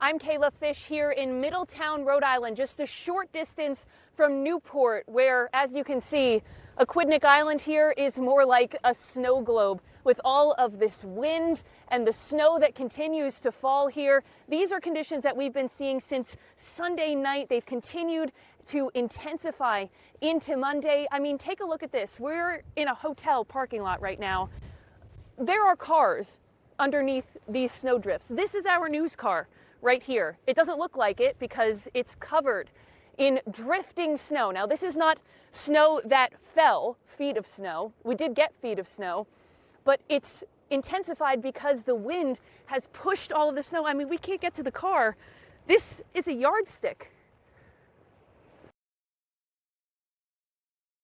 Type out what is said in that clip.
I'm Kayla Fish here in Middletown, Rhode Island, just a short distance from Newport, where, as you can see, Aquidneck Island here is more like a snow globe with all of this wind and the snow that continues to fall here. These are conditions that we've been seeing since Sunday night. They've continued to intensify into Monday. I mean, take a look at this. We're in a hotel parking lot right now. There are cars underneath these snow drifts. This is our news car right here. It doesn't look like it because it's covered in drifting snow. Now, this is not snow that fell, feet of snow. We did get feet of snow, but it's intensified because the wind has pushed all of the snow. I mean, we can't get to the car. This is a yardstick.